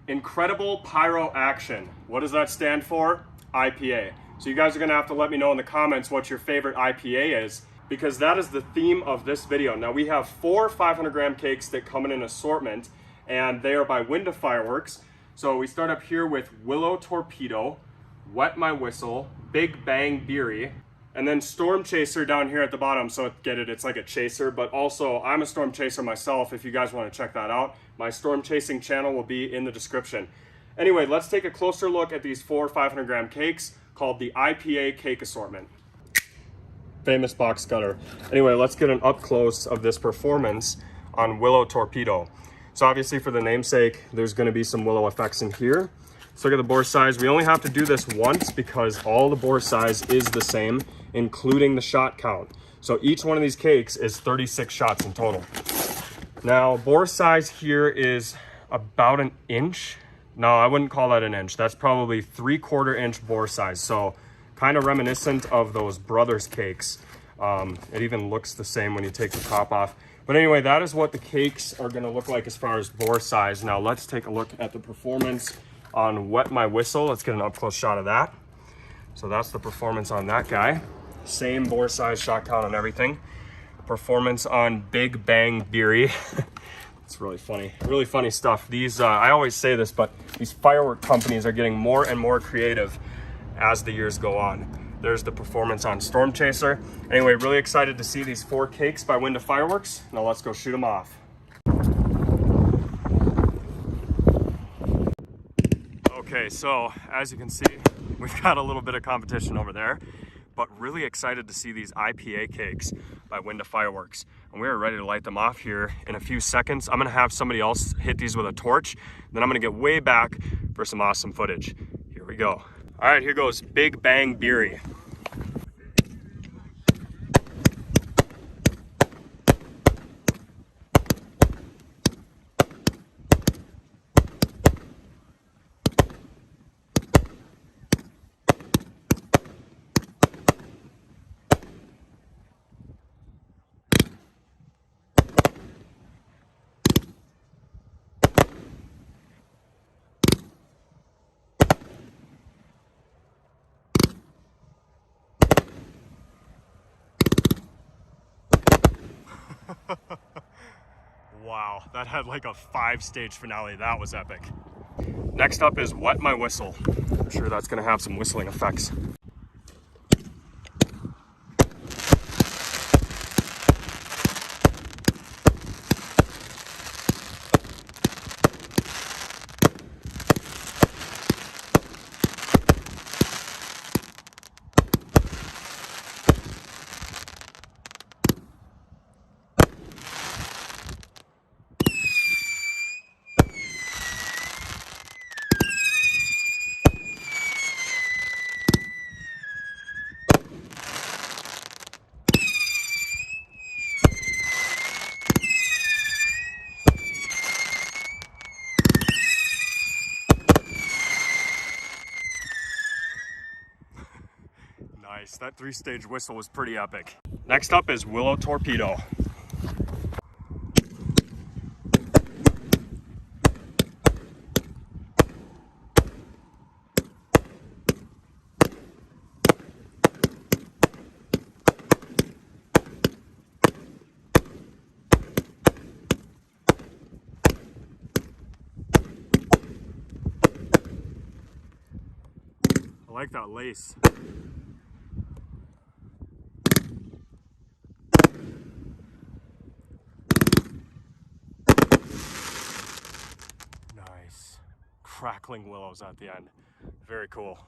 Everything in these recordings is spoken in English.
Incredible Pyro Action. What does that stand for? IPA. So you guys are gonna have to let me know in the comments what your favorite IPA is, because that is the theme of this video. Now we have 4 500-gram cakes that come in an assortment, and they are by Winda Fireworks. So we start up here with Willow Torpedo, Wet My Whistle, Big Bang Beery, and then Storm Chaser down here at the bottom. So get it, it's like a chaser, but also I'm a storm chaser myself. If you guys want to check that out, my storm chasing channel will be in the description. Anyway, let's take a closer look at these 4 500-gram cakes called the IPA cake assortment. Famous box cutter. Anyway, let's get an up close of this performance on Willow Torpedo. So obviously for the namesake, there's going to be some willow effects in here. Let's look at the bore size. We only have to do this once because all the bore size is the same, including the shot count. So each one of these cakes is 36 shots in total. Now, bore size here is about an inch. No, I wouldn't call that an inch. That's probably 3/4 inch bore size. So kind of reminiscent of those Brothers cakes. It even looks the same when you take the top off. But anyway, that is what the cakes are gonna look like as far as bore size. Now let's take a look at the performance on Wet My Whistle. Let's get an up close shot of that. So that's the performance on that guy. Same bore size, shot count, and everything. Performance on Big Bang Beery. It's really funny stuff. These, I always say this, but these firework companies are getting more and more creative as the years go on. There's the performance on Storm Chaser. Anyway, really excited to see these 4 cakes by Winda Fireworks. Now let's go shoot them off. Okay, so as you can see, we've got a little bit of competition over there, but really excited to see these IPA cakes by Winda Fireworks. And we are ready to light them off here in a few seconds. I'm gonna have somebody else hit these with a torch, then I'm gonna get way back for some awesome footage. Here we go. All right, here goes Big Bang Beery. Wow, that had like a 5-stage finale. That was epic. Next up is Wet My Whistle. I'm sure that's gonna have some whistling effects. Nice, that 3-stage whistle was pretty epic. Next up is Willow Torpedo. I like that lace. Nice. Crackling willows at the end. Very cool.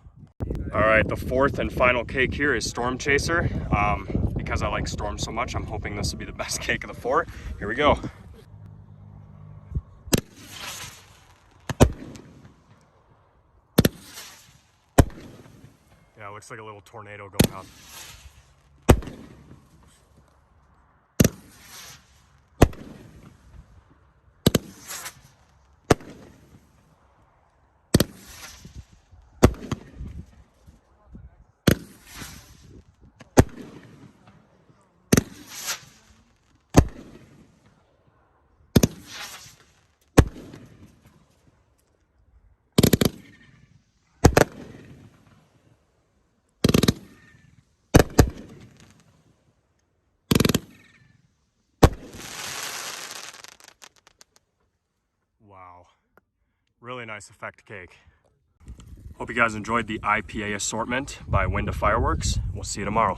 All right, the 4th and final cake here is Storm Chaser. Because I like storms so much, I'm hoping this will be the best cake of the 4. Here we go. Yeah, it looks like a little tornado going on. nice effect cake. Hope you guys enjoyed the IPA assortment by Winda Fireworks. We'll see you tomorrow.